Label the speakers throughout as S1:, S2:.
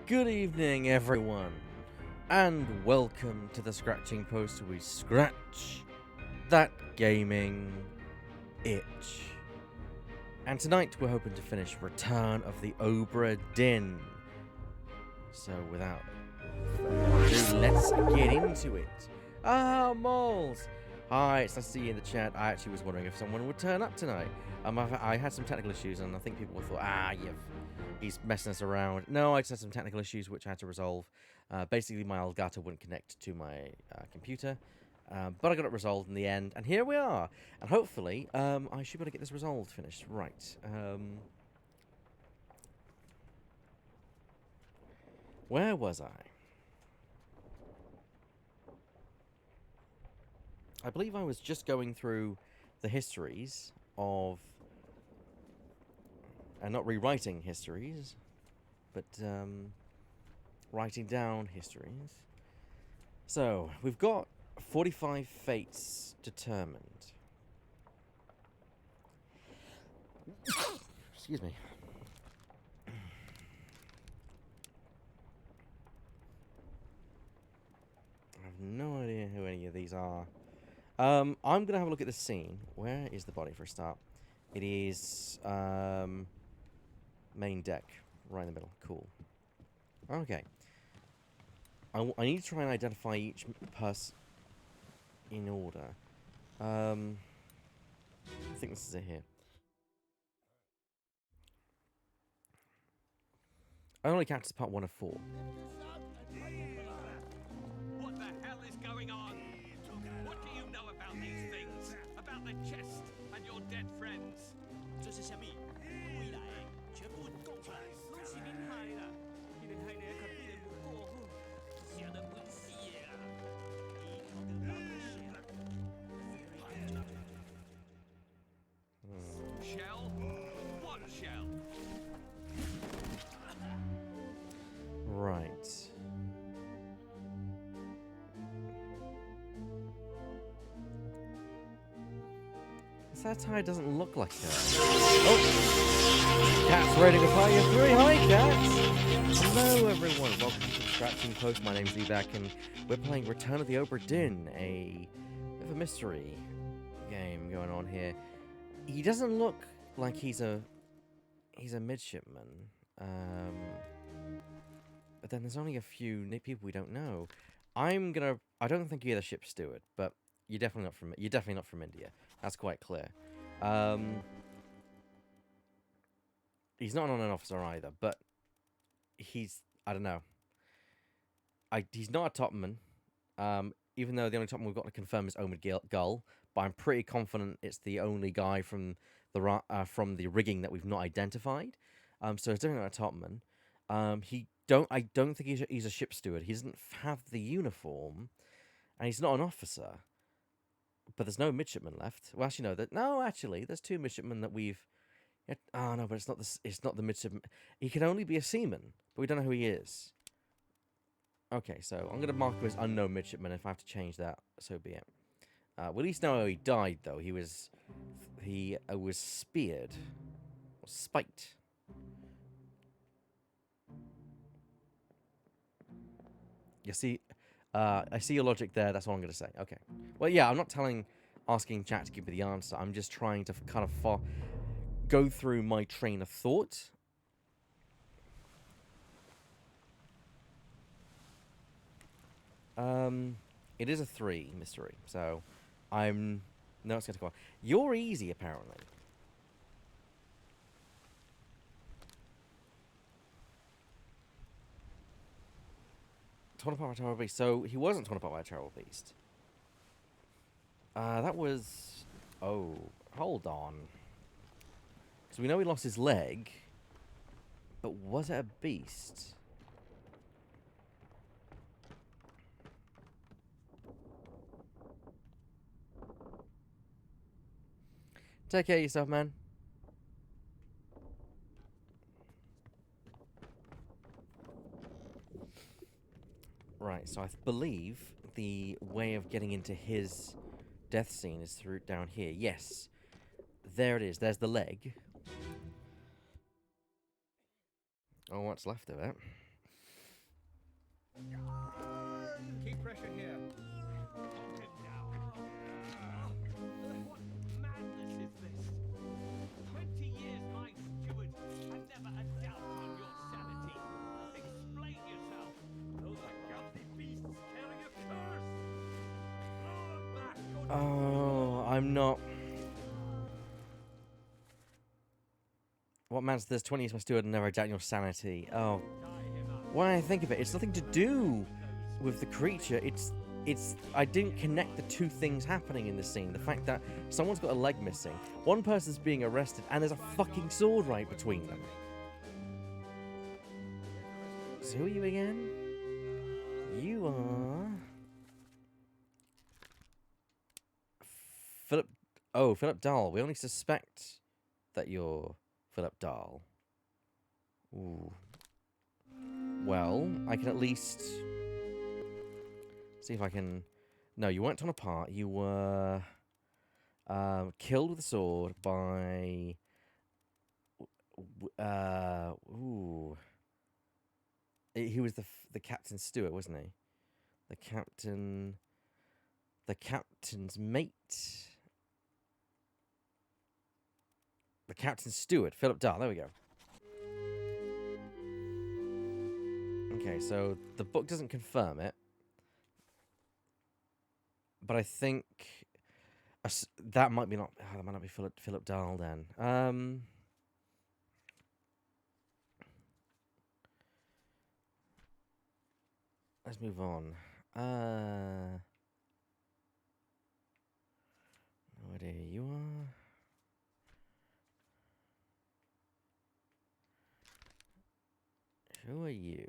S1: Good evening, everyone, and welcome to the Scratching Post where we scratch that gaming itch. And tonight we're hoping to finish Return of the Obra Dinn. So without further ado, let's get into it. Ah, Moles! Hi, it's nice to see you in the chat. I actually was wondering if someone would turn up tonight. I had some technical issues, and I think people thought, he's messing us around. No, I just had some technical issues which I had to resolve. Basically, my Elgato wouldn't connect to my computer, but I got it resolved in the end, and here we are. And hopefully, I should be able to get this resolved, finished. Right. Where was I? I believe I was just going through the histories of, and not rewriting histories, but writing down histories. So, we've got 45 fates determined. Excuse me. I have no idea who any of these are. I'm going to have a look at the scene. Where is the body for a start? It is main deck, right in the middle. Cool. Okay. I need to try and identify each person in order. I think this is it here. Only counts as part 1 of 4.
S2: What the hell is going on? What do you know about these things? About the chest and your dead friends?
S3: 这是虾米？归来全部供出来，拢是恁害啦！你哋害得较比人无过好，写得本事的啦！你头壳老个些啦。
S2: Shell? What shell?
S1: Right. Satire doesn't look like that. Oh! Cat's ready to party of 3. Hi, Cats! Hello, everyone. Welcome to the Scratching Post. My name's Ebak, and we're playing Return of the Obra Dinn, a bit of a mystery game going on here. He doesn't look like he's a midshipman. But then there's only a few people we don't know. I don't think you're the ship steward, but you're definitely not from India. That's quite clear. He's not an officer either, but I don't know. He's not a topman. Even though the only topman we've got to confirm is Omid Gull, but I'm pretty confident it's the only guy from the rigging that we've not identified. So it's definitely not a topman. I don't think he's a ship steward. He doesn't have the uniform, and he's not an officer. But there's no midshipman left. Well, actually, there's 2 midshipmen that we've. Oh no, but it's not the midshipman. He can only be a seaman, but we don't know who he is. Okay, so I'm gonna mark him as unknown midshipman. If I have to change that, so be it. We at least know how he died, though. He was speared, or spiked. You see, I see your logic there. That's all I'm going to say. Okay. Well, yeah, I'm not asking chat to give me the answer. I'm just trying to kind of go through my train of thought. It is a 3 mystery, so no, it's going to go on. You're easy, apparently. Torn apart by a terrible beast. So he wasn't torn apart by a terrible beast. That was. Oh, hold on. Because we know he lost his leg, but was it a beast? Take care of yourself, man. Right, so I believe the way of getting into his death scene is through down here. Yes. There it is. There's the leg. Oh, what's left of it.
S2: Keep pressure here. Hold him down. What madness is this? 20 years my steward, and never a doubt on your sanity. Explain yourself. Those are guilty beasts carrying a curse. Throw them back.
S1: Oh, I'm not. What man's there's 20 years my steward and never a doubt in your sanity. Oh, when I think of it, it's nothing to do with the creature. It's I didn't connect the two things happening in the scene. The fact that someone's got a leg missing, one person's being arrested, and there's a fucking sword right between them. So who are you again? You are Philip. Oh, Philip Dahl. We only suspect that you're Philip Dahl. Ooh. Well, I can at least see if I can. No, you weren't torn apart. You were killed with a sword by. Ooh. He was the captain's steward, wasn't he? The captain's mate. The captain's steward, Philip Dahl. There we go. Okay, so the book doesn't confirm it, but I think that might be not. Oh, that might not be Philip Dahl then. Let's move on. No idea who you are. Who are you?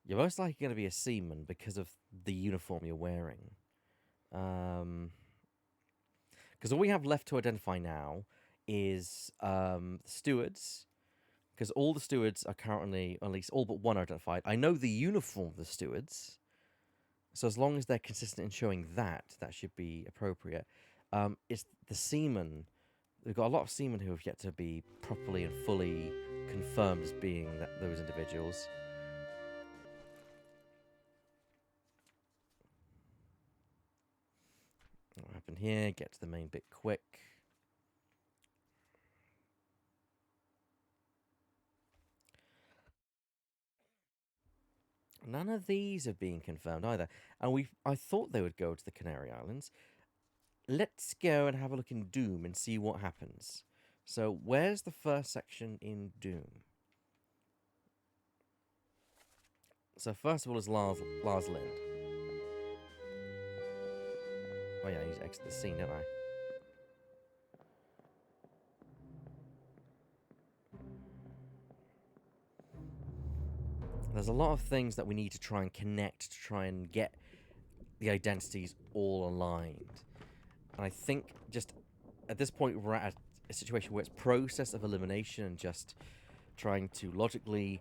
S1: You're most likely going to be a seaman because of the uniform you're wearing. Because all we have left to identify now is the stewards. Because all the stewards are currently, at least all but one are identified. I know the uniform of the stewards. So as long as they're consistent in showing that, that should be appropriate. It's the seamen. We've got a lot of seamen who have yet to be properly and fully confirmed as being those individuals. What happened here? Get to the main bit quick. None of these have been confirmed either. And I thought they would go to the Canary Islands. Let's go and have a look in Doom and see what happens. So, where's the first section in Doom? So, first of all is Lars Lind. Oh yeah, I need to exit the scene, don't I? There's a lot of things that we need to try and connect to try and get the identities all aligned. And I think just at this point we're at a situation where it's process of elimination and just trying to logically,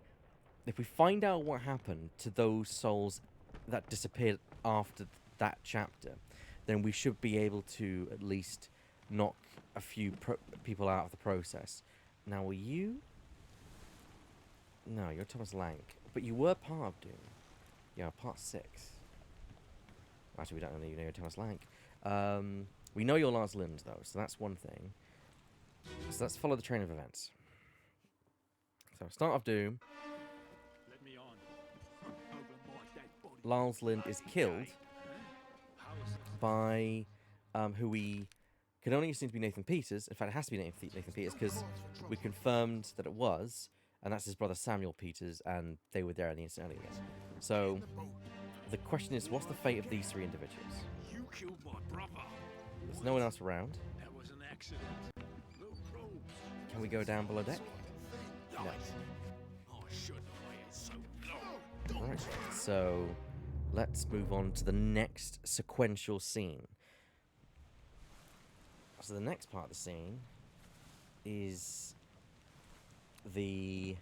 S1: if we find out what happened to those souls that disappeared after that chapter, then we should be able to at least knock a few people out of the process. Now, were you? No, you're Thomas Lank. But you were part of Doom. Yeah, part 6. Actually, we don't know you know Thomas Lank. We know you're Lars Lind, though, so that's one thing. So let's follow the train of events. So, start of Doom.
S2: Let me on.
S1: Lars Lind is killed by who we can only assume to be Nathan Peters. In fact, it has to be Nathan Peters because we confirmed that it was, and that's his brother Samuel Peters, and they were there in the instant earlier. So the question is, what's the fate of these 3 individuals?
S2: You killed my brother.
S1: There's no one else around.
S2: That was an accident.
S1: Can we go down below deck? No.
S2: I shouldn't have waited so long.
S1: Right. So let's move on to the next sequential scene. So the next part of the scene is the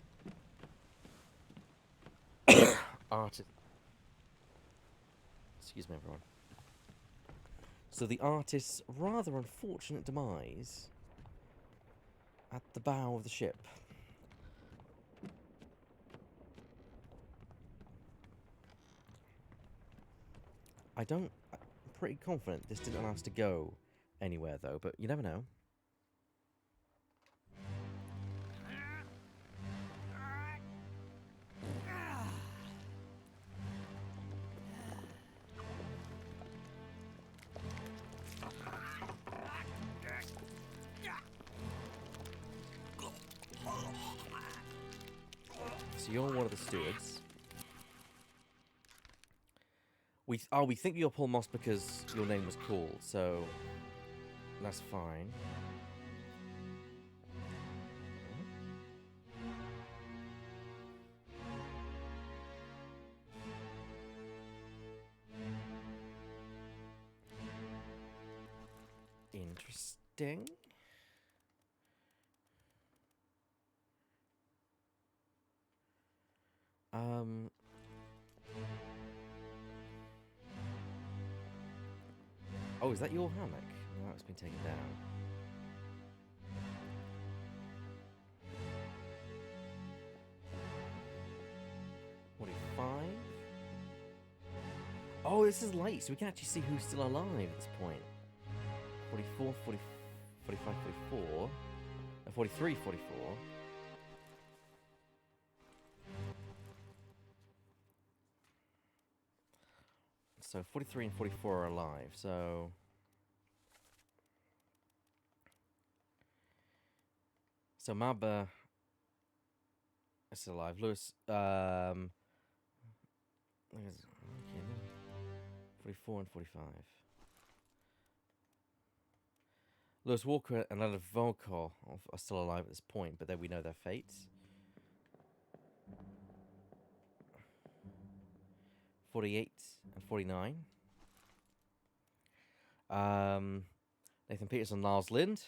S1: artist. Excuse me, everyone. So the artist's rather unfortunate demise at the bow of the ship. I'm pretty confident this didn't allow us to go anywhere, though, but you never know. So you're one of the stewards. We think you're Paul Moss because your name was cool, so that's fine. Interesting. Oh, is that your hammock? No, it's been taken down. $45? Oh, this is late, so we can actually see who's still alive at this point. 44, 40, 45, 44. 43, 44. So 43 and 44 are alive, so... So Maba is still alive. Lewis, okay, 44 and 45. Lewis Walker and Leonard Volkov are still alive at this point, but then we know their fates. 48 and 49. Nathan Peters and Lars Lind.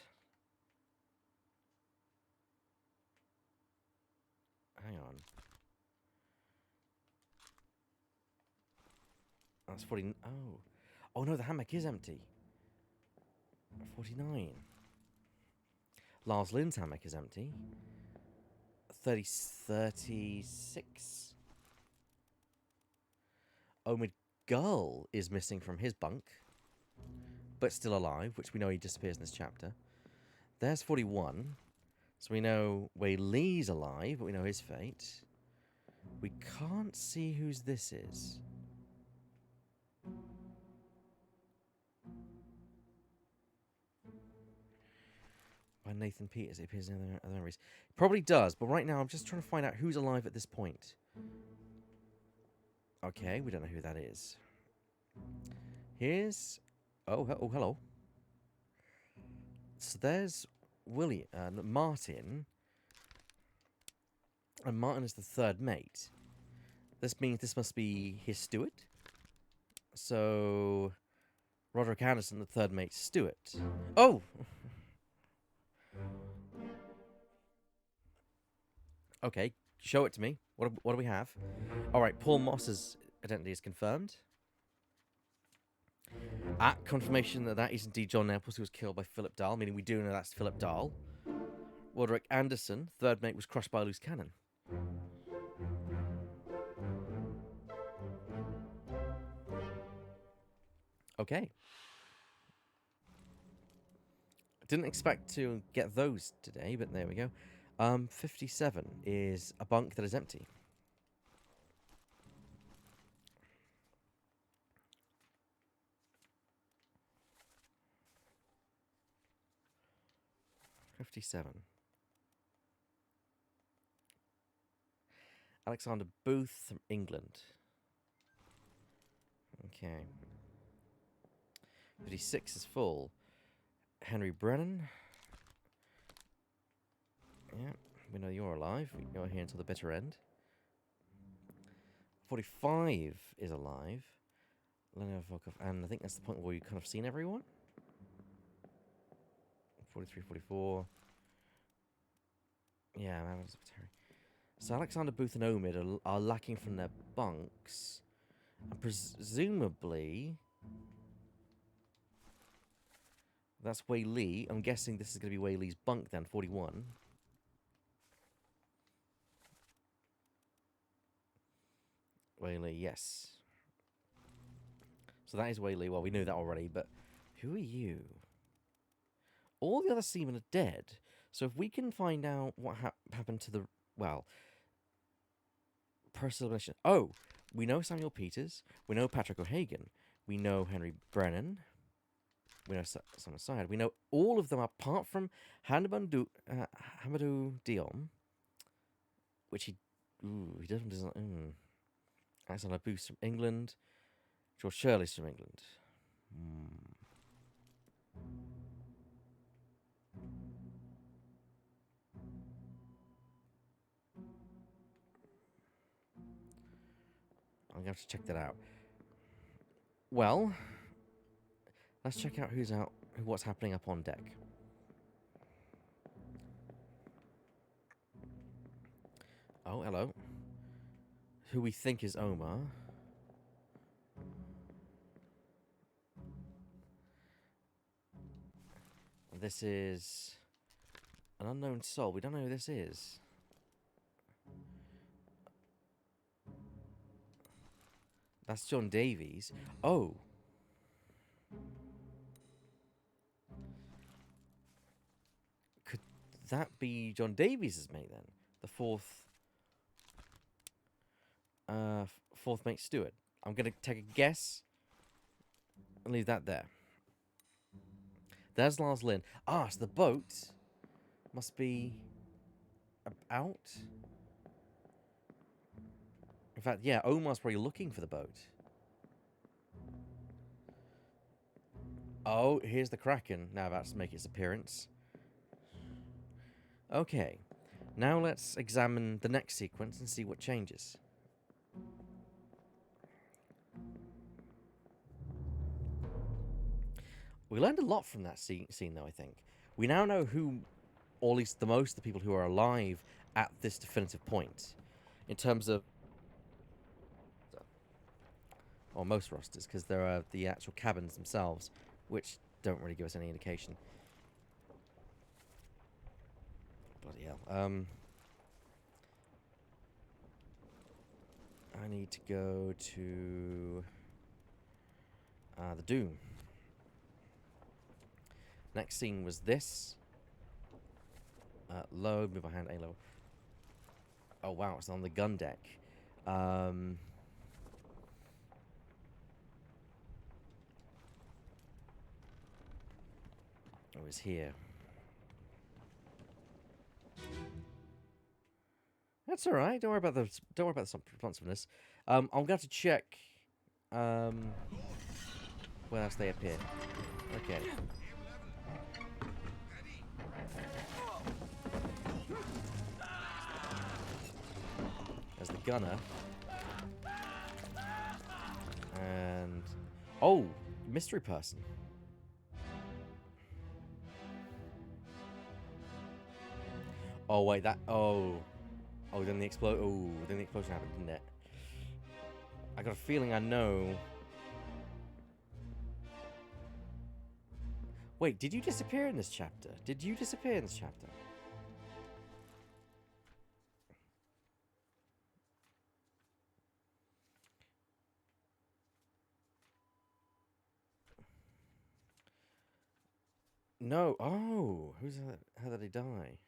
S1: Hang on. That's 40. Oh. Oh no, the hammock is empty. 49. Lars Lind's hammock is empty. 36. Omid Gull is missing from his bunk, but still alive, which we know he disappears in this chapter. There's 41. So we know Wei Li's alive, but we know his fate. We can't see whose this is. By Nathan Peters, it appears in other areas. It probably does, but right now I'm just trying to find out who's alive at this point. Okay, we don't know who that is. Here's... Oh, hello. So there's Martin. And Martin is the third mate. This means this must be his steward. So... Roderick Anderson, the third mate, steward. Oh! Okay, show it to me. What do we have? Alright, Paul Moss's identity is confirmed. Confirmation that is indeed John Nepals, who was killed by Philip Dahl, meaning we do know that's Philip Dahl. Roderick Anderson, third mate, was crushed by a loose cannon. Okay. Didn't expect to get those today, but there we go. 57 is a bunk that is empty. Alexander Booth from England. Okay. 56 is full. Henry Brennan. Yeah, we know you're alive. You're here until the bitter end. 45 is alive. Leonard Volkov, and I think that's the point where you've kind of seen everyone. 43, 44. Yeah, man, that's Terry. So Alexander Booth and Omid are lacking from their bunks. And presumably... That's Wei Li. I'm guessing this is going to be Wei Li's bunk then, 41. Wei Li, yes. So that is Wei Li. Well, we knew that already, but who are you? All the other seamen are dead. So if we can find out what happened to the... Well, person. Oh, we know Samuel Peters. We know Patrick O'Hagan. We know Henry Brennan. We know Simon Syed. We know all of them apart from Hamidou Diom, which he definitely doesn't. Alexander Booth's from England. George Shirley's from England. I'm gonna have to check that out. Well, let's check out what's happening up on deck. Oh, hello. Who we think is Omar. This is an unknown soul. We don't know who this is. That's John Davies. Oh. Could that be John Davies' mate then? The fourth mate steward. I'm going to take a guess and leave that there. There's Lars Lynn. Ah, so the boat must be out. In fact, yeah, Omar's probably looking for the boat. Oh, here's the Kraken now about to make its appearance. Okay, now let's examine the next sequence and see what changes. We learned a lot from that scene though, I think. We now know who, or at least the most of the people who are alive at this definitive point. In terms of... or most rosters, because there are the actual cabins themselves, which don't really give us any indication. Bloody hell. I need to go to the Doom. Next scene was this. Low, move my hand, A low. Oh wow, it's on the gun deck. It was here. That's all right. Don't worry about the responsiveness. I'm going to have to check where else they appear. Okay. There's the gunner. And oh, mystery person. Oh wait, that then the explosion happened, didn't it? I got a feeling I know. Wait, did you disappear in this chapter? Did you disappear in this chapter? No. Oh, how did he die?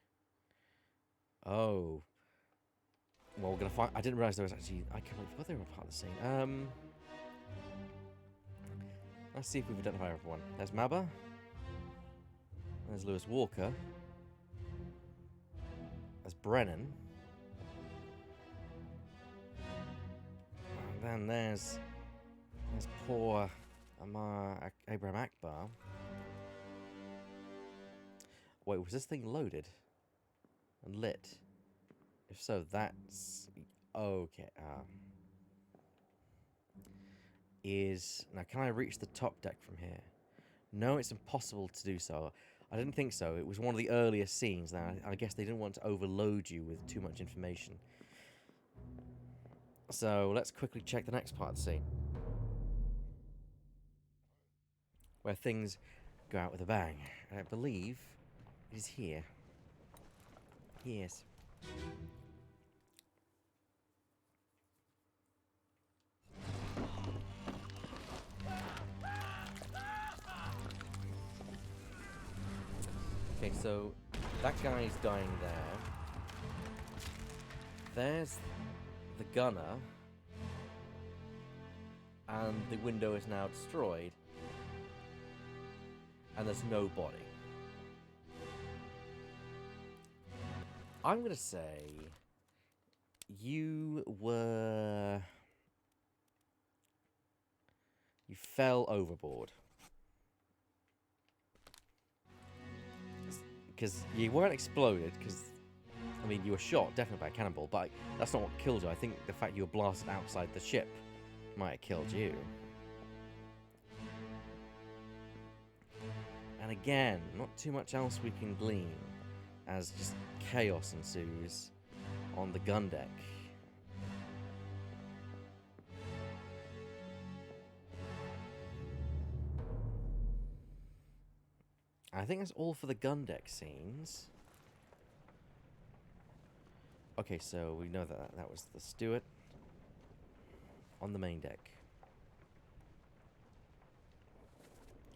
S1: Oh. Well, we're gonna find. I didn't realize there was actually. I forgot they were part of the scene. Let's see if we've identified everyone. There's Mabba. There's Lewis Walker. There's Brennan. And then there's poor Abraham Akbar. Wait, was this thing loaded and lit? If so, that's okay. Now, can I reach the top deck from here? No, it's impossible to do so. I didn't think so. It was one of the earlier scenes. Now, I guess they didn't want to overload you with too much information. So let's quickly check the next part of the scene, where things go out with a bang. And I believe it is here. Yes. so that guy's dying there. There's the gunner. And the window is now destroyed. And there's no body. I'm going to say you fell overboard. Because you weren't exploded, because, I mean, you were shot, definitely by a cannonball, but that's not what killed you. I think the fact you were blasted outside the ship might have killed you. And again, not too much else we can glean, as just chaos ensues on the gun deck. I think that's all for the gun deck scenes. Okay, so we know that was the steward on the main deck.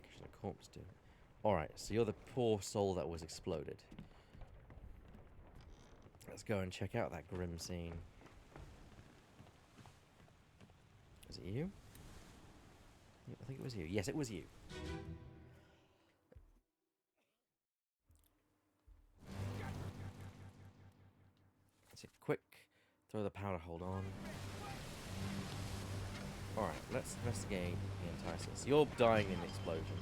S1: Actually, a corpse steward. Alright, so you're the poor soul that was exploded. Let's go and check out that grim scene. Is it you? I think it was you. Yes, it was you. That's it. Quick. Throw the powder hold on. Alright, let's investigate the entire scene. So you're dying in the explosion.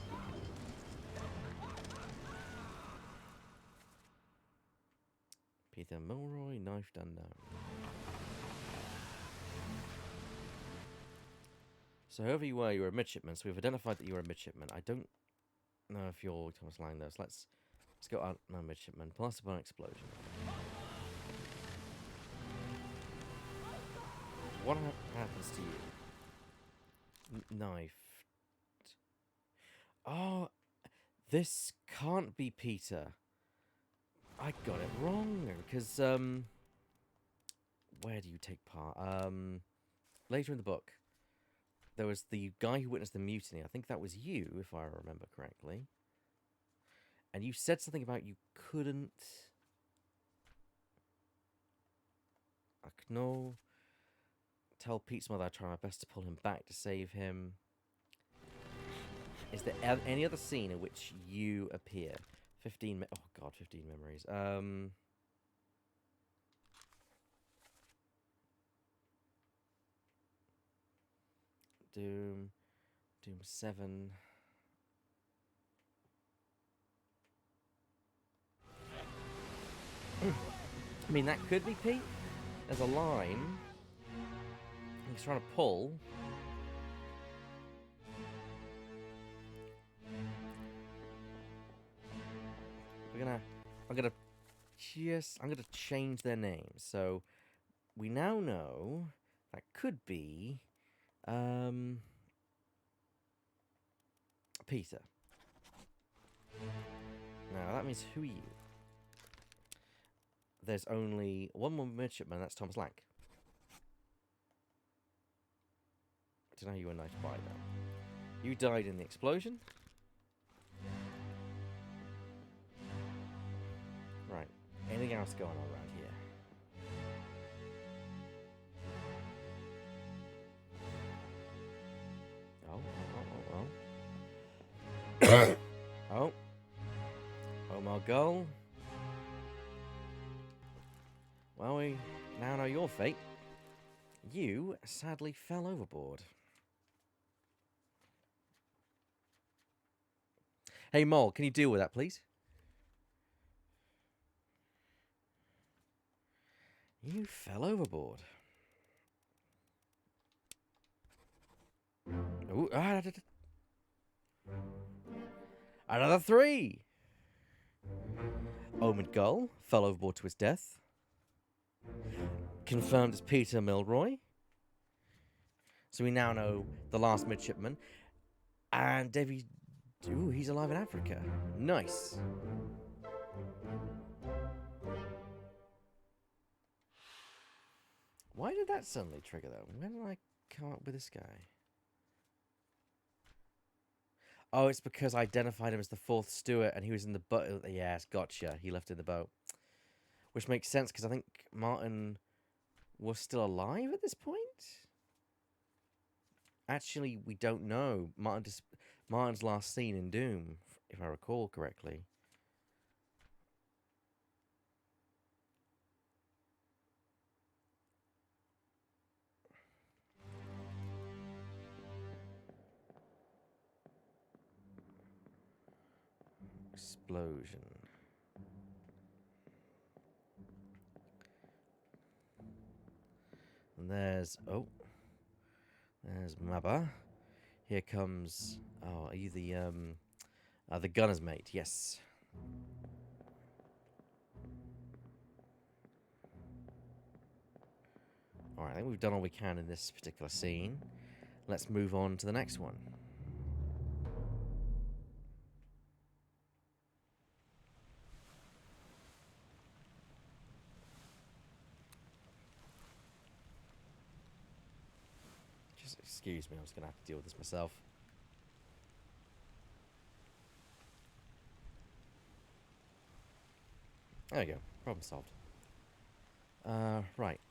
S1: Peter Milroy, knifed unknown. So whoever you were a midshipman. So we've identified that you were a midshipman. I don't know if you're Thomas Lang, though. So let's go out. No, midshipman. Plus upon explosion. What happens to you? Knifed. Oh, this can't be Peter. I got it wrong, because, where do you take part? Later in the book, there was the guy who witnessed the mutiny. I think that was you, if I remember correctly. And you said something about you couldn't... No. Tell Pete's mother I try my best to pull him back to save him. Is there any other scene in which you appear? 15 oh god, 15 memories. Doom 7. I mean, that could be Pete. There's a line he's trying to pull. I'm gonna change their names. So we now know that could be Peter. Now that means who are you? There's only one more midshipman, that's Thomas Lang. I don't know how you were knifed by that. You died in the explosion. Right. Anything else going on around here? Oh my god. Well, we now know your fate. You sadly fell overboard. Hey, Mole, can you deal with that, please? You fell overboard. Ooh, another 3. Omen Gull fell overboard to his death. Confirmed as Peter Milroy. So we now know the last midshipman. And Davy... Ooh, he's alive in Africa. Nice. Why did that suddenly trigger, though? When did I come up with this guy? Oh, it's because I identified him as the fourth steward, and he was in the boat. Yes, gotcha. He left in the boat, which makes sense because I think Martin was still alive at this point. Actually, we don't know. Martin's last scene in Doom, if I recall correctly. Explosion. And there's Mabba. Here comes. Oh, are you the gunner's mate? Yes. All right, I think we've done all we can in this particular scene. Let's move on to the next one. Just excuse me, I'm just gonna have to deal with this myself. There we go. Problem solved. Right.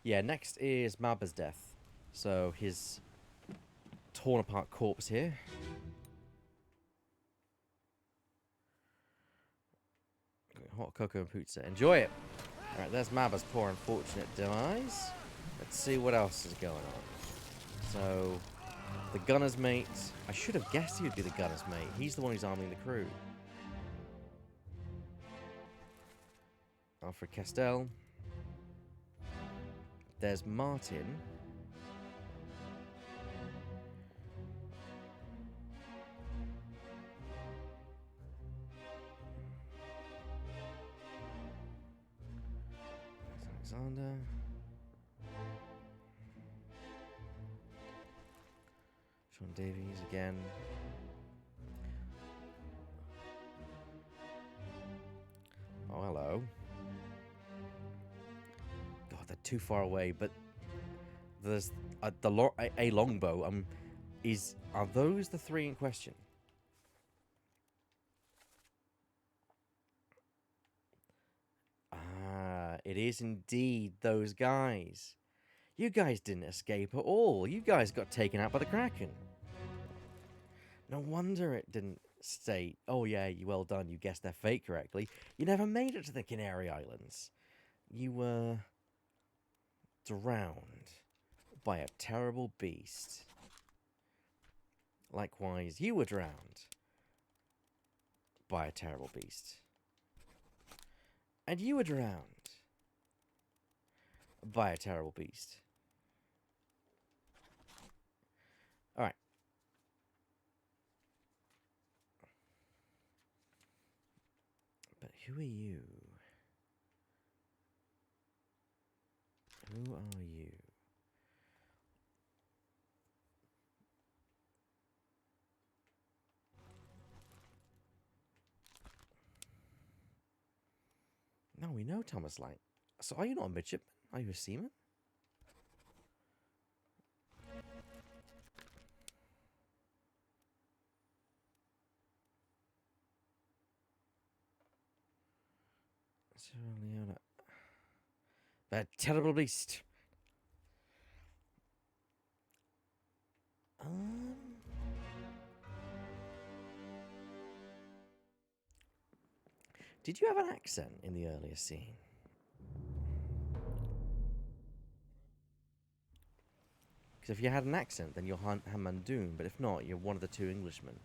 S1: Yeah, next is Mabba's death. So his torn apart corpse here. Hot cocoa and pizza. Enjoy it! Alright, there's Mabba's poor unfortunate demise. Let's see what else is going on. So, the gunner's mate. I should have guessed he would be the gunner's mate. He's the one who's arming the crew. Alfred Castell. There's Martin. There's Alexander. Sean Davies again. Oh, hello. God, they're too far away, but there's a longbow. Are those the three in question? Ah, it is indeed those guys. You guys didn't escape at all. You guys got taken out by the Kraken. No wonder it didn't state, oh yeah, well done, you guessed their fate correctly. You never made it to the Canary Islands. You were drowned by a terrible beast. Likewise, you were drowned by a terrible beast. And you were drowned by a terrible beast. Alright. But who are you? Who are you? No, we know Thomas Light. So are you not a midshipman? Are you a seaman? Sierra Leone. That terrible beast. Did you have an accent in the earlier scene? Because if you had an accent, then you're Hamandoon, but if not, you're one of the two Englishmen.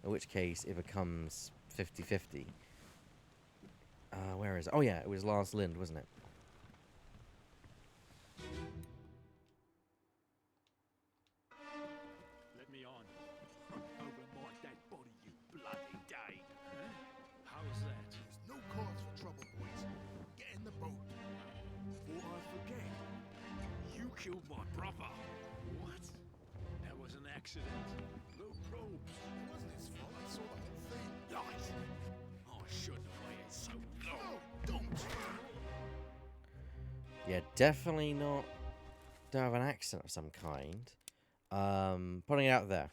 S1: In which case, it becomes 50-50. Where is it? Oh yeah, it was Lars Lind, wasn't it?
S2: Let me on. Over my dead body, you bloody day. Huh? How's that?
S4: There's no cause for trouble, boys. Get in the boat.
S2: Before I forget, you killed my brother. What? That was an accident. No probes.
S4: It wasn't his fault. I saw the whole thing.
S2: Lies. I shouldn't have waited so long.
S4: No, don't.
S1: Yeah, definitely not. Don't have an accent of some kind. Putting it out there.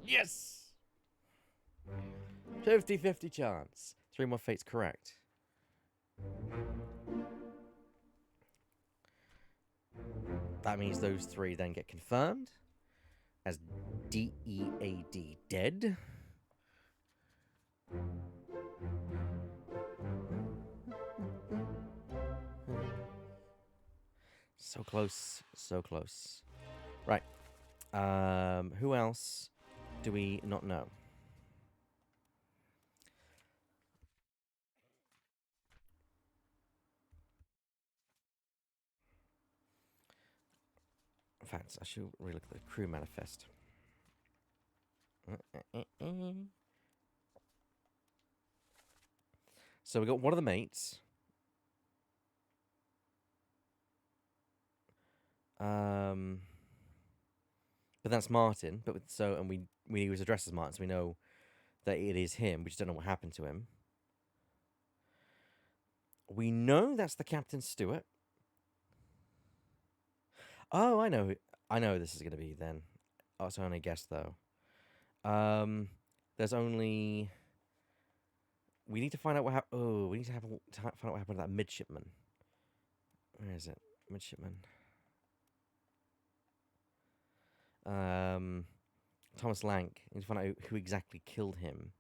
S1: Yes! 50-50 chance. 3 more fates correct. That means those 3 then get confirmed as DEAD, dead. So close, so close. Right. Who else do we not know? In fact, I should really look at the crew manifest. So we got one of the mates. But that's Martin. But and we was addressed as Martin, so we know that it is him. We just don't know what happened to him. We know that's the Captain Stewart. Oh, I know. I know who this is going to be then. Oh, it's only a guess though. There's only. We need to find out what happened. Oh, we need to find out what happened to that midshipman. Where is it? Midshipman. Thomas Lank. We need to find out who exactly killed him.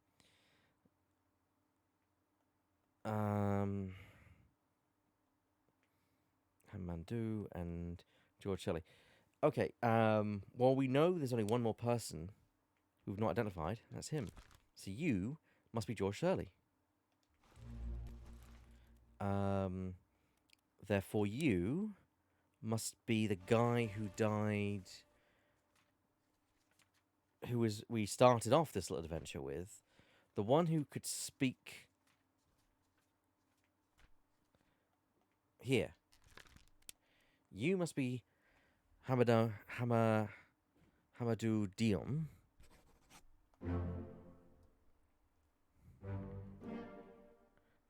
S1: Mandu and George Shelley. Okay. Well, we know there's only one more person who we've not identified. That's him. So you must be George Shirley. Therefore, you must be the guy who died. We started off this little adventure with, the one who could speak. Here. You must be Hamadu Dion.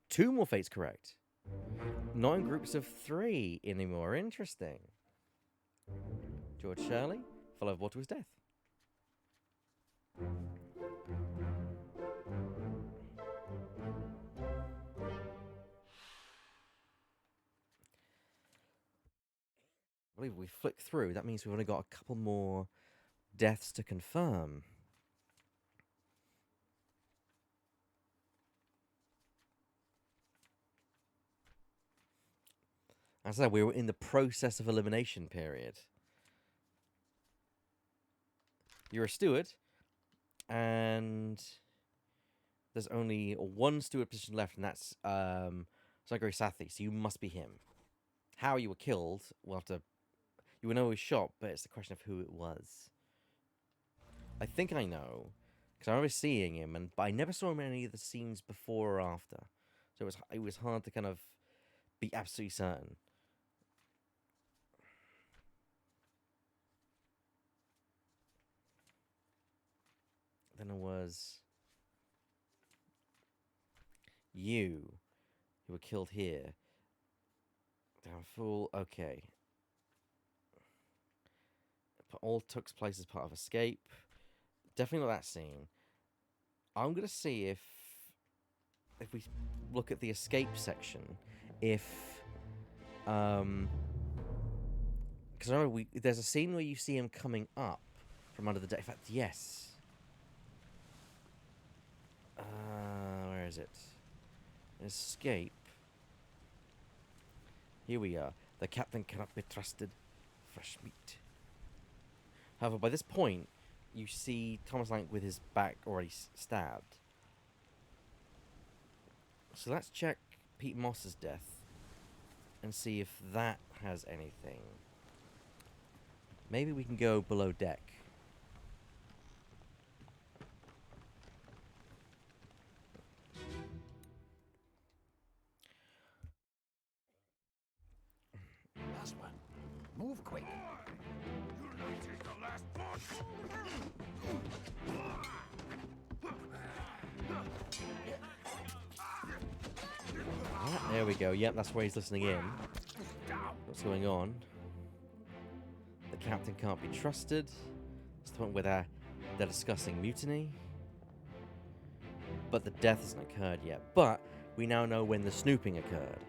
S1: Two more fates correct. Not in groups of 3 anymore. Interesting. George Shirley fell overboard to his death. I believe we flick through. That means we've only got a couple more deaths to confirm. As I said, we were in the process of elimination period. You're a steward, and there's only one steward position left, and that's Zagari Sathi, so you must be him. How you were killed, we'll have to... You will know he was shot, but it's the question of who it was. I think I know, because I remember seeing him, but I never saw him in any of the scenes before or after. So it was hard to kind of be absolutely certain. Then it was you who were killed here. Damn fool. Okay. All took place as part of escape. Definitely not that scene. I'm gonna see if we look at the escape section, if because I remember there's a scene where you see him coming up from under the deck. In fact, yes. Where is it? Escape. Here we are. The captain cannot be trusted. Fresh meat. However, by this point, you see Thomas Lank with his back already stabbed. So let's check Pete Moss's death and see if that has anything. Maybe we can go below deck.
S4: Last one. Move quick.
S1: There we go. Yep, that's where he's listening in. What's going on? The captain can't be trusted. It's the point where They're discussing mutiny. But the death hasn't occurred yet. But we now know when the snooping occurred.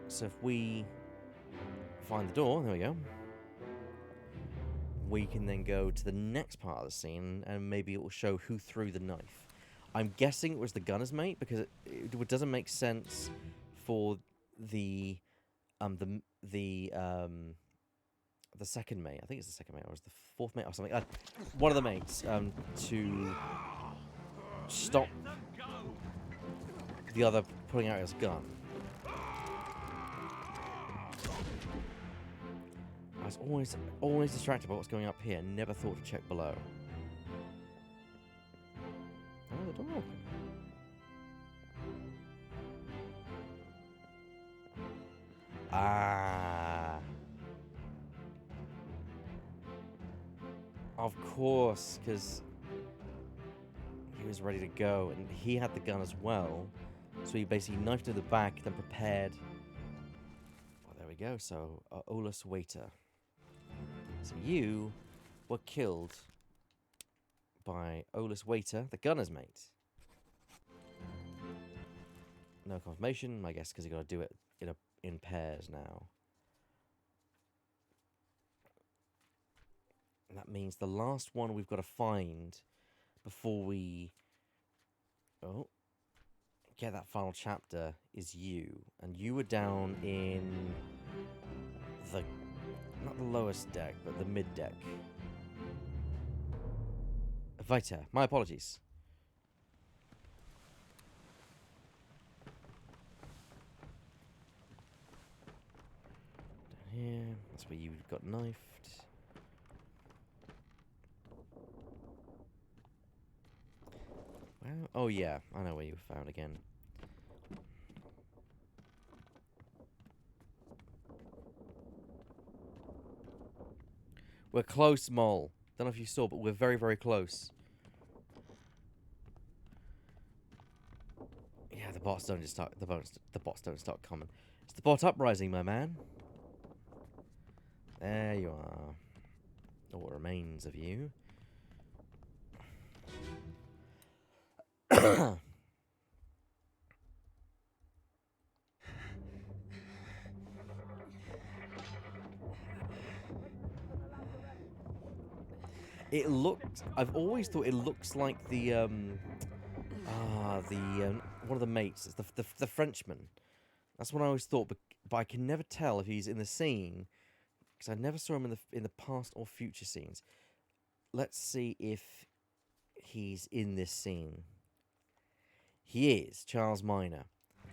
S1: So if we find the door, there we go. We can then go to the next part of the scene, and maybe it will show who threw the knife. I'm guessing it was the gunner's mate, because it doesn't make sense for the second mate. I think it's the second mate, or was the fourth mate, or something. One of the mates to stop the other pulling out his gun. I was always distracted by what's going up here. Never thought to check below. Oh, the door. Ah. Of course, because he was ready to go, and he had the gun as well. So he basically knifed to the back, then prepared. Well, there we go. So, Olus Waiter. So you were killed by Olus Waiter, the gunner's mate. No confirmation, I guess, because you got to do it in pairs now. And that means the last one we've got to find before we get that final chapter is you. And you were down in the, not the lowest deck, but the mid deck. Vita, my apologies. Down here, that's where you got knifed. Well, oh yeah, I know where you were found again. We're close, Mole. Don't know if you saw, but we're very, very close. Yeah, the bots don't just start. The bots don't start coming. It's the bot uprising, my man. There you are. All what remains of you. It looked. I've always thought it looks like the one of the mates. It's the Frenchman. That's what I always thought, but I can never tell if he's in the scene because I never saw him in the past or future scenes. Let's see if he's in this scene. He is Charles Minor,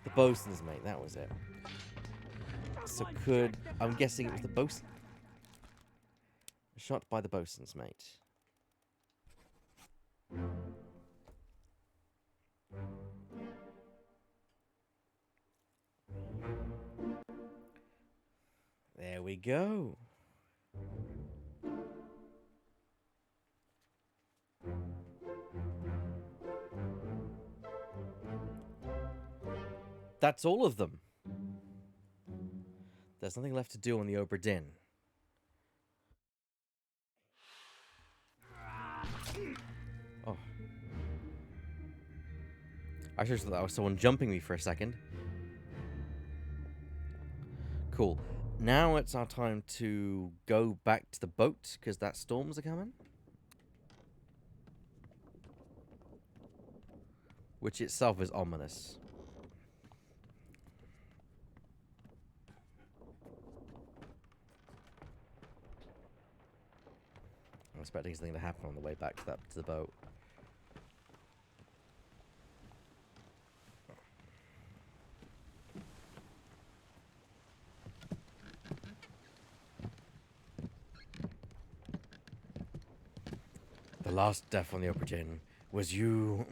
S1: the bosun's mate. That was it. So I'm guessing it was the bosun. Shot by the bosun's mate. There we go. That's all of them. There's nothing left to do on the Obra Dinn. Oh. I just thought that was someone jumping me for a second. Cool. Now it's our time to go back to the boat, because that storms are coming. Which itself is ominous. I'm expecting something to happen on the way back to the boat. The last death on the Obra Dinn was you.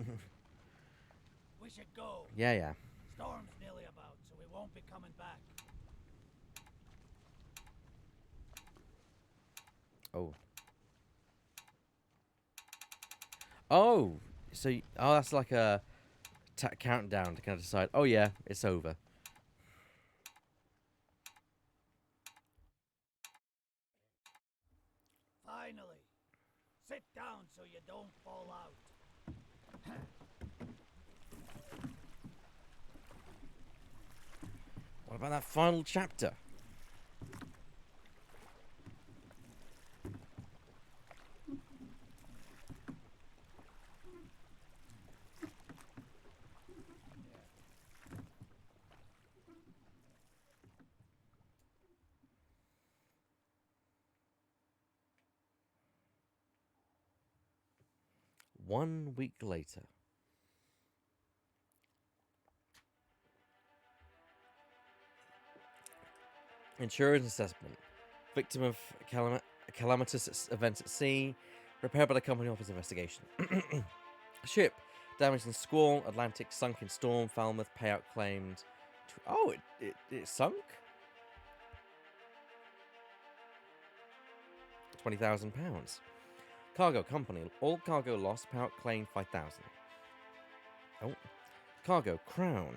S3: We should go.
S1: Yeah.
S3: Storm's nearly about, so we won't be coming back.
S1: Oh. Oh, so that's like a countdown to kind of decide. Oh yeah, it's over.
S3: you don't fall out.
S1: What about that final chapter? One week later. Insurance assessment. Victim of calamitous events at sea. Repaired by the company office investigation. Ship damaged in squall. Atlantic sunk in storm. Falmouth payout claimed. Oh, it sunk? £20,000. Cargo company. All cargo lost. Payout claimed 5,000. Oh. Cargo Crown.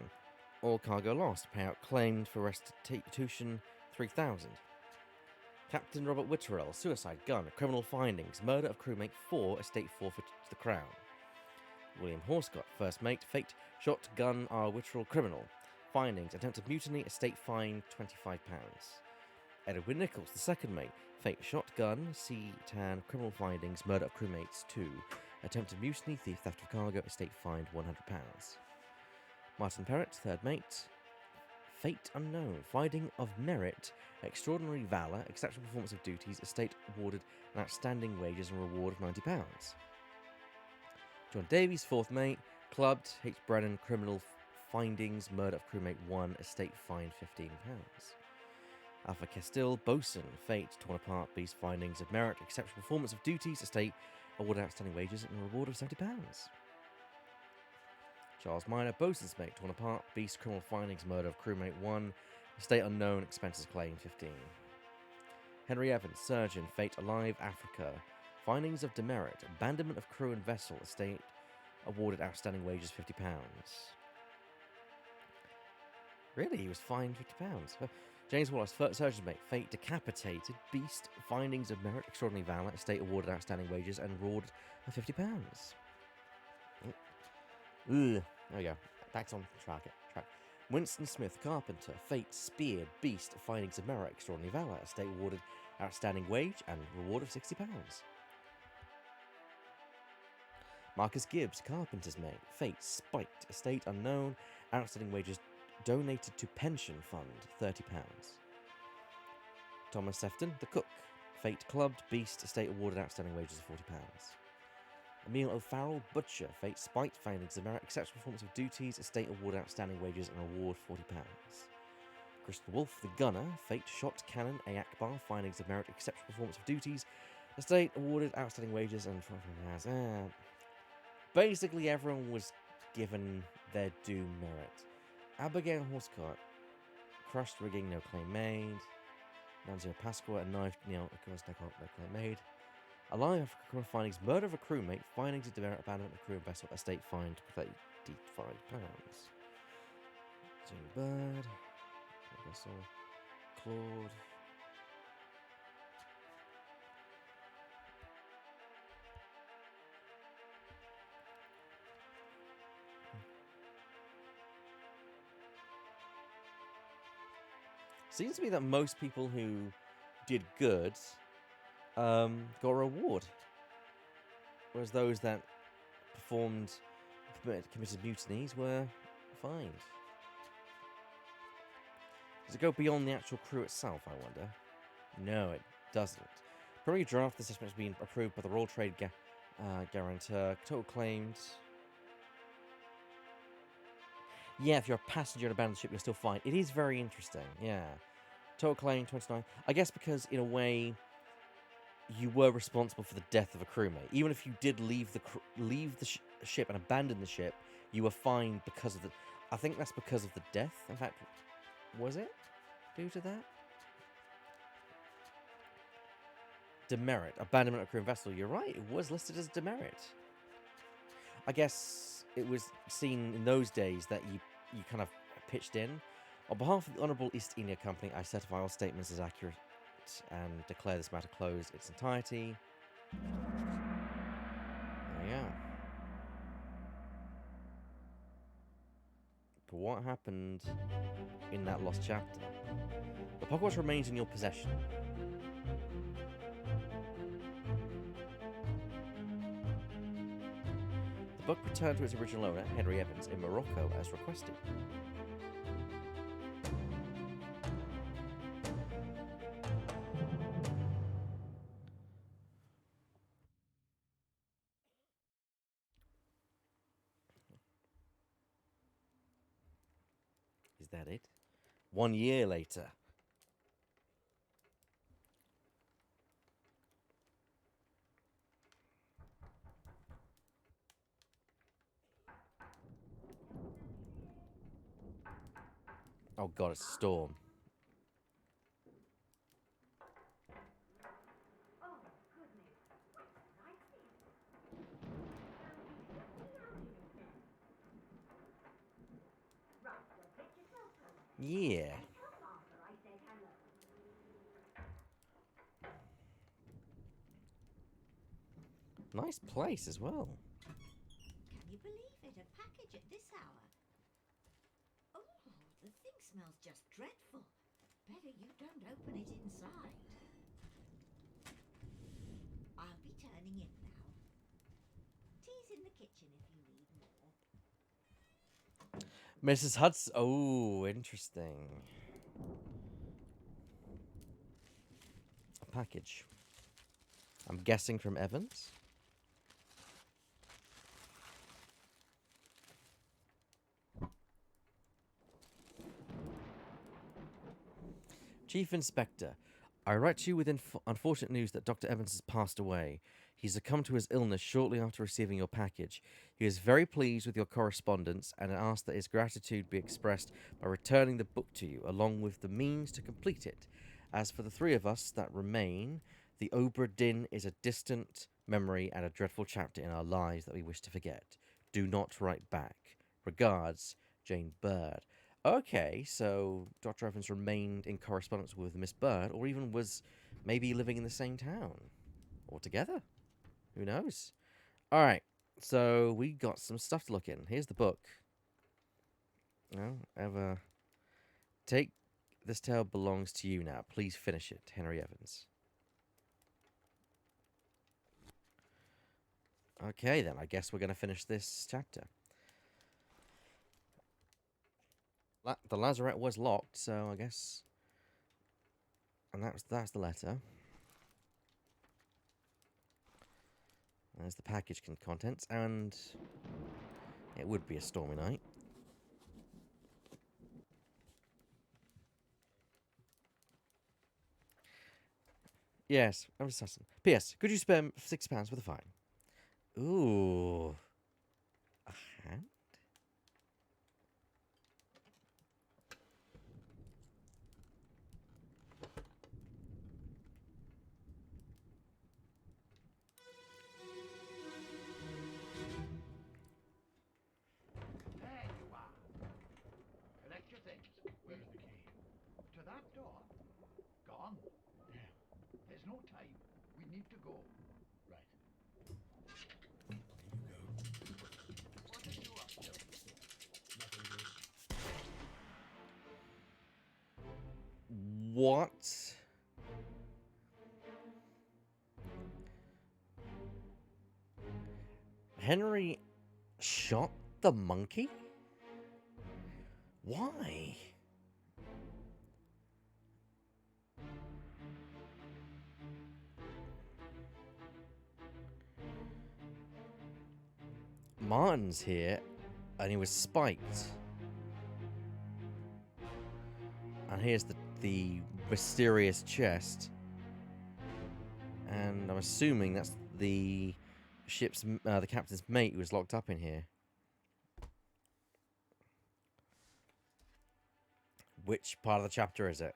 S1: All cargo lost. Payout claimed for restitution 3,000. Captain Robert Witterell, suicide, gun, criminal findings, murder of crewmate 4, estate forfeit to the Crown. William Horscott, first mate, fate, shot, gun, R. Witterell, criminal. Findings, attempted mutiny, estate fine £25. Edwin Nichols, the second mate, fate, shot, gun, sea, tan, criminal findings, murder of crewmates 2, attempted mutiny, thief, theft of cargo, estate fined £100. Martin Perrott, third mate, fate unknown, finding of merit, extraordinary valour, exceptional performance of duties, estate awarded an outstanding wages and reward of £90. John Davies, fourth mate, clubbed, H. Brennan, criminal findings, murder of crewmate 1, estate fined £15. Alpha Castile, bosun, fate, torn apart, beast, findings of merit, exceptional performance of duties, estate awarded outstanding wages and a reward of £70. Charles Minor, bosun's mate, torn apart, beast, criminal findings, murder of crewmate 1, estate unknown, expenses claimed 15. Henry Evans, surgeon, fate alive, Africa, findings of demerit, abandonment of crew and vessel, estate awarded outstanding wages £50. Really, he was fined £50. James Wallace, surgeon's mate, fate decapitated, beast, findings of merit, extraordinary valour, estate awarded outstanding wages and reward of £50. Ugh. There we go. Back on track. Winston Smith, carpenter, fate, speared, beast, findings of merit, extraordinary valour, estate awarded outstanding wage and reward of £60. Marcus Gibbs, carpenter's mate, fate, spiked, estate unknown, outstanding wages donated to pension fund, £30. Thomas Sefton, the cook, fate, clubbed, beast, estate awarded outstanding wages of £40. Emil O'Farrell, butcher, fate, spite, findings of merit, exceptional performance of duties, estate award outstanding wages and reward £40. Christian Wolfe, the gunner, fate, shot, cannon, A. Akbar, findings of merit, exceptional performance of duties, estate awarded outstanding wages and £40. Basically, everyone was given their due merit. Abigail Horscott, crushed rigging, no claim made. Nanzio Pasqua, a knife, no claim made. Alive criminal findings, murder of a crewmate, findings of demerit, abandonment of crew and vessel, estate fined £35. Jane Bird, vessel, Claude. Seems to me that most people who did good got a reward, whereas those that committed mutinies were fined. Does it go beyond the actual crew itself, I wonder? No, it doesn't. Preliminary draft, the assessment has been approved by the Royal Trade Guarantor. Total claimed. Yeah, if you're a passenger in a abandoned ship, you're still fine. It is very interesting, yeah. Total claim, 29. I guess because, in a way, you were responsible for the death of a crewmate. Even if you did leave the ship and abandon the ship, you were fined because of the... I think that's because of the death. In fact, was it due to that? Demerit. Abandonment of crew and vessel. You're right, it was listed as demerit. I guess it was seen in those days that you kind of pitched in. On behalf of the Honourable East India Company, I certify all statements as accurate and declare this matter closed in its entirety. go. But what happened in that lost chapter? The Pockwatch remains in your possession. The book returned to its original owner, Henry Evans, in Morocco as requested. Is that it? 1 year later. Oh god, it's a storm. Yeah. Nice place as well.
S5: Can you believe it? A package at this hour? Oh, the thing smells just dreadful. Better you don't open it inside. I'll be turning in now. Tea's in the kitchen if you need more.
S1: Mrs. Hudson. Oh, interesting. A package. I'm guessing from Evans. Chief Inspector, I write to you with unfortunate news that Dr. Evans has passed away. He succumbed to his illness shortly after receiving your package. He is very pleased with your correspondence and asked that his gratitude be expressed by returning the book to you, along with the means to complete it. As for the three of us that remain, the Obra Dinn is a distant memory and a dreadful chapter in our lives that we wish to forget. Do not write back. Regards, Jane Bird. Okay, so Dr. Evans remained in correspondence with Miss Bird, or even was maybe living in the same town altogether. Who knows? All right, so we got some stuff to look in. Here's the book. Take this tale belongs to you now. Please finish it, Henry Evans. Okay, then I guess we're going to finish this chapter. The lazarette was locked, so I guess. And that's the letter. There's the package contents, and it would be a stormy night. Yes, I'm assassin. P.S. Could you spare £6 for the fine? Ooh, a hand.
S6: There you are. Collect your things.
S4: Where's the key?
S6: To that door. Gone.
S4: Yeah.
S6: There's no time. We need to go.
S4: Right. Here you go.
S6: What are you up to?
S4: Nothing good.
S1: What? Henry shot the monkey? Why? Martin's here, and he was spiked. And here's the mysterious chest. And I'm assuming that's the ship's, the captain's mate who was locked up in here. Which part of the chapter is it?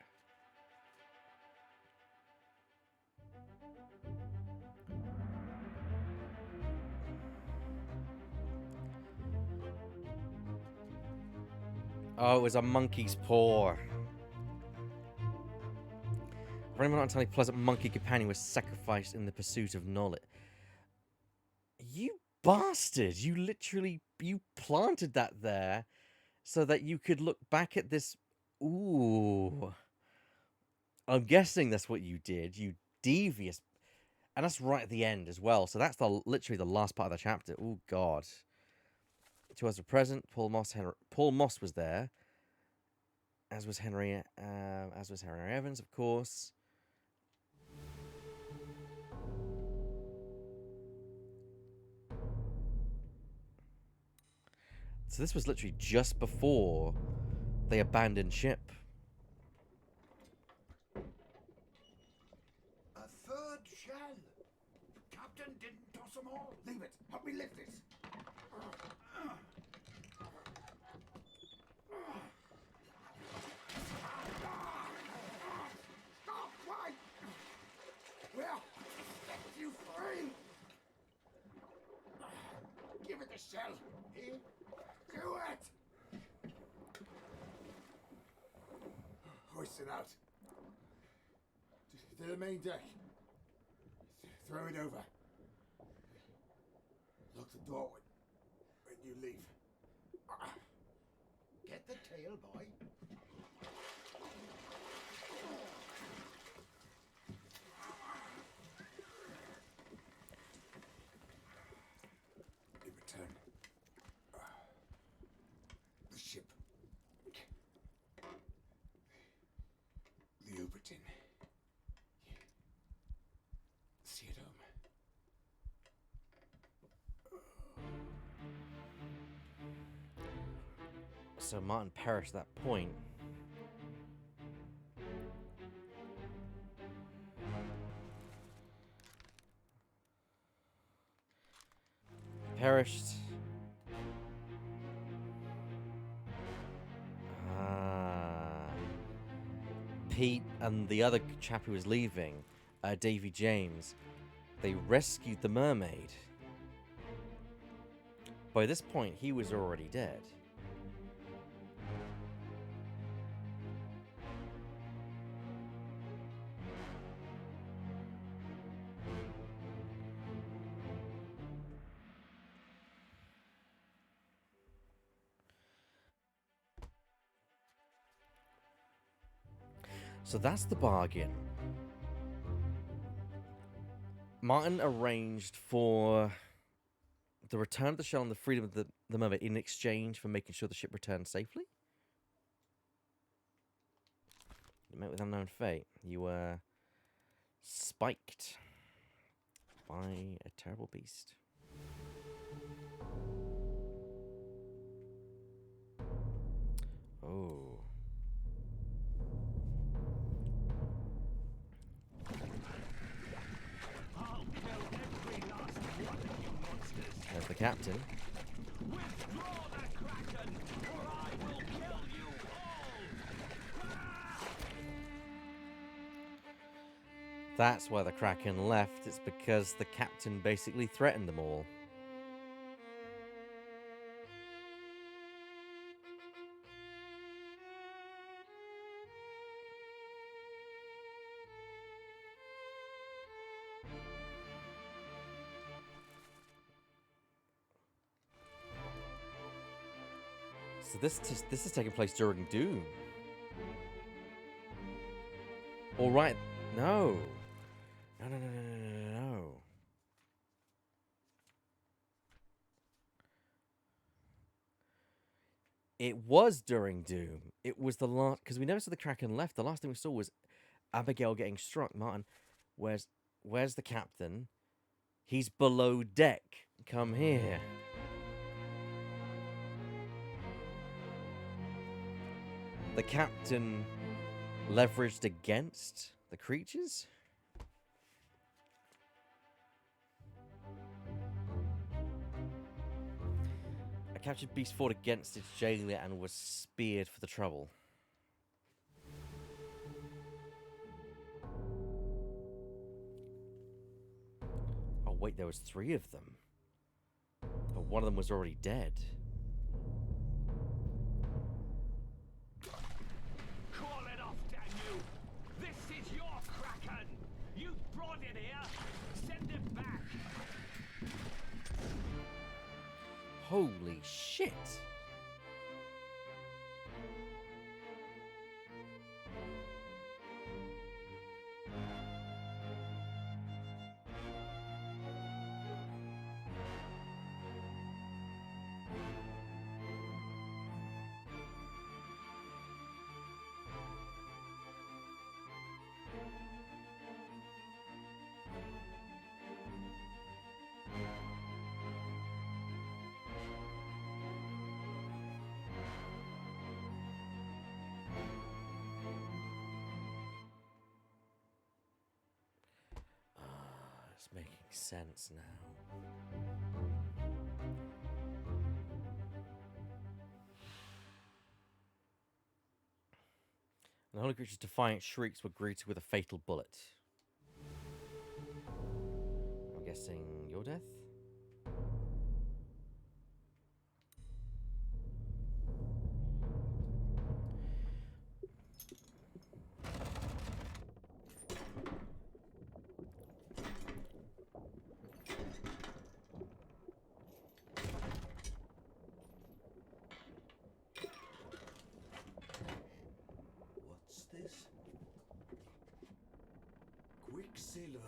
S1: Oh, it was a monkey's paw. For anyone not entirely pleasant monkey companion was sacrificed in the pursuit of knowledge. You bastard! You literally you planted that there so that you could look back at this. Ooh. I'm guessing that's what you did. You devious. And that's right at the end as well. So that's literally the last part of the chapter. Oh God. To us, the present, Paul Moss was there, as was Henry Evans, of course. So this was literally just before they abandoned ship.
S6: A third shell. Captain didn't toss them all. Leave it. Help me lift this. Stop! Why? Well, set you free. Give it the shell. Here. Do it.
S4: Hoist it out. To the main deck. Throw it over. Lock the door when you leave.
S6: Get the tail, boy.
S4: In return, the ship. The Obra Dinn. See it home.
S1: So Martin perished at that point. Perished. Pete and the other chap who was leaving, Davy James, they rescued the mermaid. By this point, he was already dead. So that's the bargain. Martin arranged for the return of the shell and the freedom of the mermaid in exchange for making sure the ship returned safely. You met with unknown fate. You were spiked by a terrible beast. Oh.
S2: I'll kill every last one of you monsters.
S1: There's the captain.
S2: Withdraw the Kraken, or I will kill you all!
S1: That's why the Kraken left. It's because the captain basically threatened them all. So this is taking place during Doom. All right, no. No. It was during Doom. It was the last, because we never saw the Kraken left. The last thing we saw was Abigail getting struck. Martin, where's the captain? He's below deck. Come here. The captain leveraged against the creatures? A captured beast fought against its jailer and was speared for the trouble. Oh wait, there was 3 of them. But one of them was already dead.
S2: Call it off, damn you! This is your Kraken! You brought it here! Send it back!
S1: makes sense now. The holy creature's defiant shrieks were greeted with a fatal bullet. I'm guessing your death?
S3: What's this? Quicksilver.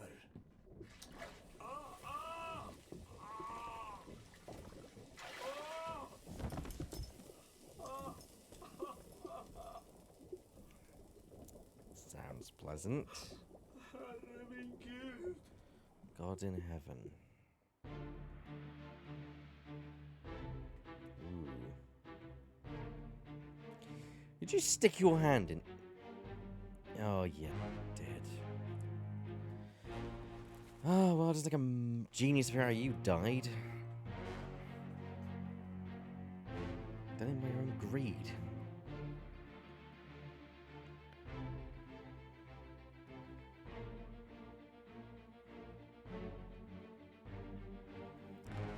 S1: Sounds pleasant. God in heaven. Ooh. Did you stick your hand in? Oh, yeah, did. Oh, well, just like a genius of how you died. Done it by your own greed.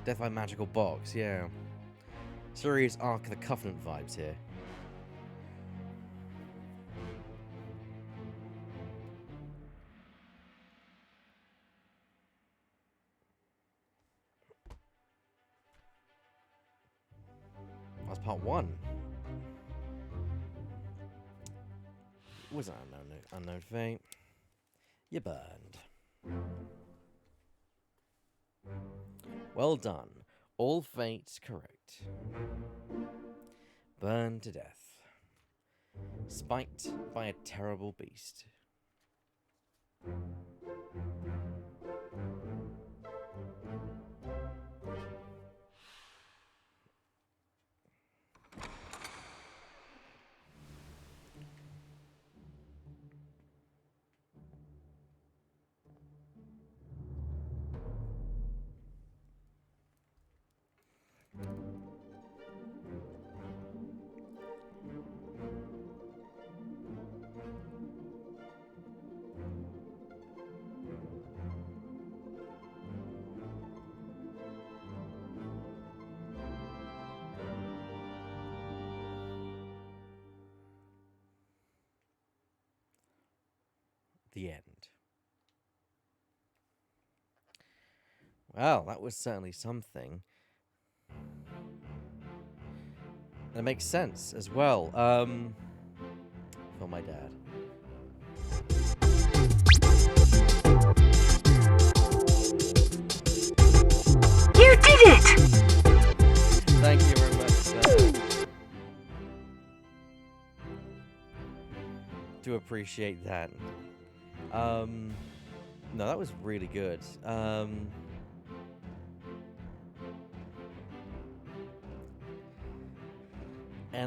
S1: Death by Magical Box, yeah. Serious Ark of the Covenant vibes here. That's part 1. Was an unknown fate. You burned. Well done. All fates correct. Burned to death. Spiked by a terrible beast. The end. Well, that was certainly something. And it makes sense as well. For my dad.
S7: You did it!
S1: Thank you very much, sir. Do appreciate that. No, that was really good. And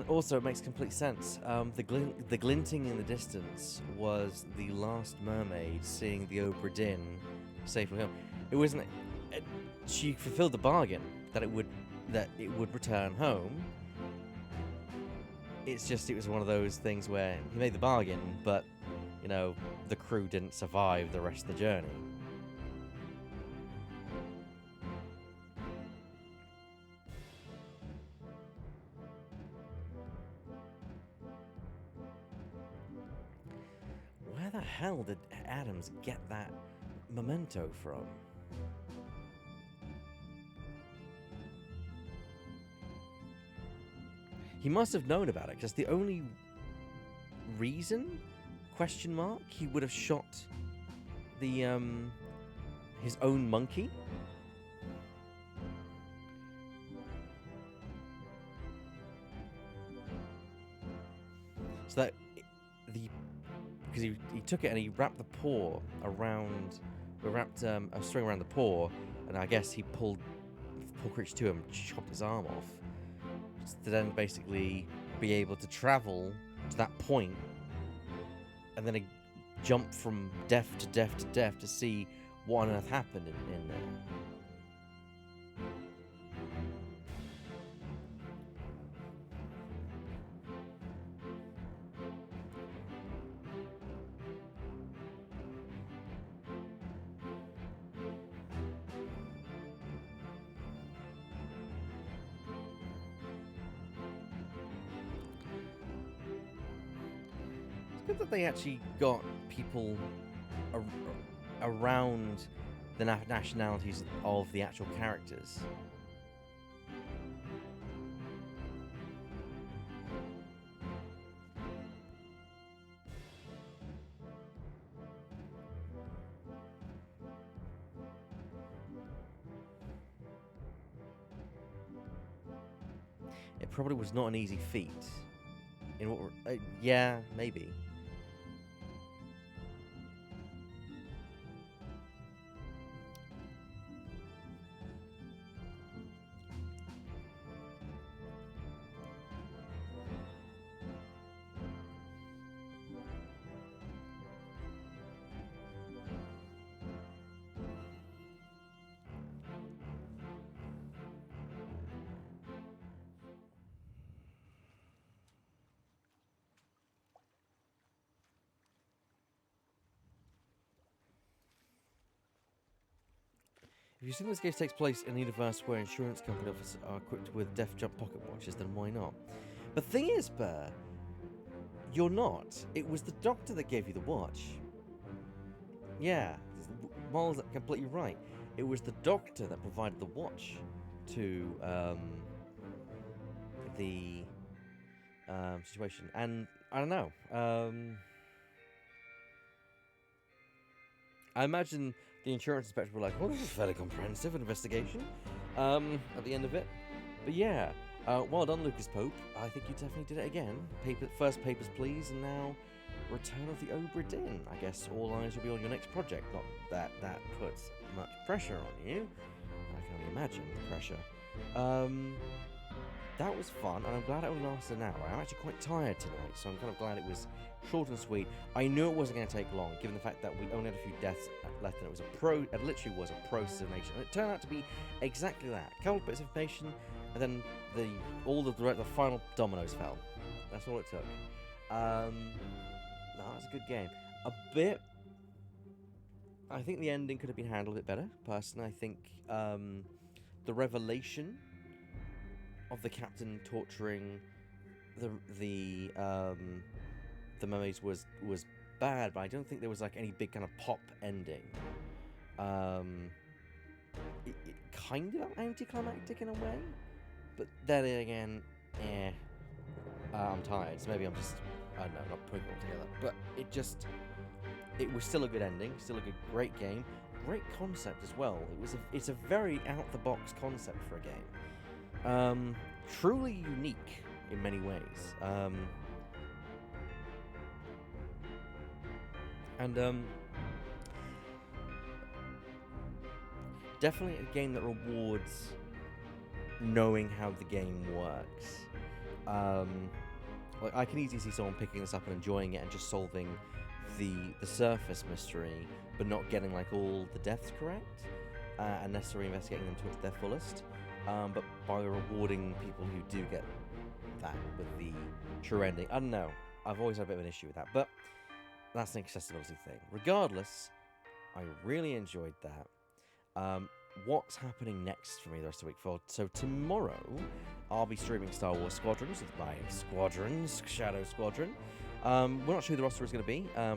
S1: also, it makes complete sense. The glinting in the distance was the last mermaid seeing the Obra Dinn safely home. It wasn't. She fulfilled the bargain that it would return home. It's just it was one of those things where he made the bargain, but you know the crew didn't survive the rest of the journey. Where the hell did Adams get that memento from? He must have known about it, because the only reason, question mark, he would have shot the, his own monkey. So that, because he took it and he wrapped the paw around, a string around the paw, and I guess he pulled the poor creature to him, chopped his arm off, to then basically be able to travel to that point, and then jump from death to death to death to see what on earth happened in there. It's good that they actually got people around the nationalities of the actual characters. It probably was not an easy feat. In what? Yeah, maybe. If you assume this game takes place in a universe where insurance company officers are equipped with Def Jump pocket watches, then why not? But the thing is, Burr, you're not. It was the doctor that gave you the watch. Yeah, Miles is completely right. It was the doctor that provided the watch to the situation. And I don't know. I imagine the insurance inspector were like, well, this is a fairly comprehensive investigation at the end of it. But yeah, well done, Lucas Pope. I think you definitely did it again. First papers, please, and now Return of the Obra Dinn. I guess all eyes will be on your next project. Not that that puts much pressure on you. I can only imagine the pressure. That was fun, and I'm glad it only lasted an hour. I'm actually quite tired tonight, so I'm kind of glad it was short and sweet. I knew it wasn't going to take long, given the fact that we only had a few deaths left, and it literally was a process of information, and it turned out to be exactly that. A couple of bits of information, and then the final dominoes fell. That's all it took. No, that was a good game. I think the ending could have been handled a bit better. Personally, I think the revelation of the captain torturing the mermaids was bad, but I don't think there was like any big kind of pop ending. It kind of anticlimactic in a way, but then again, I'm tired, so maybe I'm just, I don't know, not putting it all together. But it was still a good ending, still a great game, great concept as well. It's a very out the box concept for a game. Truly unique in many ways. Definitely a game that rewards knowing how the game works. Like I can easily see someone picking this up and enjoying it and just solving the surface mystery, but not getting like all the deaths correct, and necessarily investigating them to their fullest. But by rewarding people who do get that with the true ending. I don't know. I've always had a bit of an issue with that, but that's an accessibility thing. Regardless, I really enjoyed that. What's happening next for me the rest of the week? So tomorrow, I'll be streaming Star Wars Squadrons with my Squadrons, Shadow Squadron. We're not sure who the roster is going to be. I'll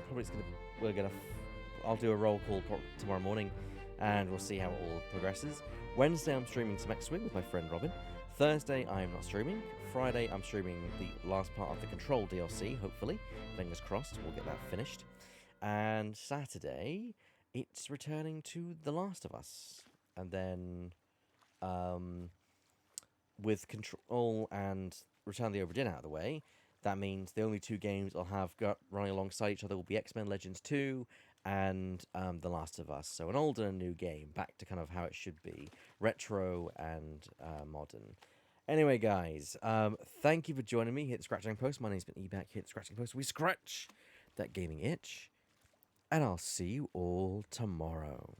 S1: do a roll call tomorrow morning, and we'll see how it all progresses. Wednesday, I'm streaming some X-Wing with my friend Robin. Thursday, I am not streaming. Friday, I'm streaming the last part of the Control DLC, hopefully. Fingers crossed, we'll get that finished. And Saturday, it's returning to The Last of Us. And then, with Control and Return of the Obra Dinn out of the way, that means the only two games I'll have running alongside each other will be X-Men Legends 2 and The Last of Us. So an old and a new game, back to kind of how it should be. Retro and modern. Anyway, guys, thank you for joining me here at the Scratching Post. My name's been eBack here at the Scratching Post. We scratch that gaming itch. And I'll see you all tomorrow.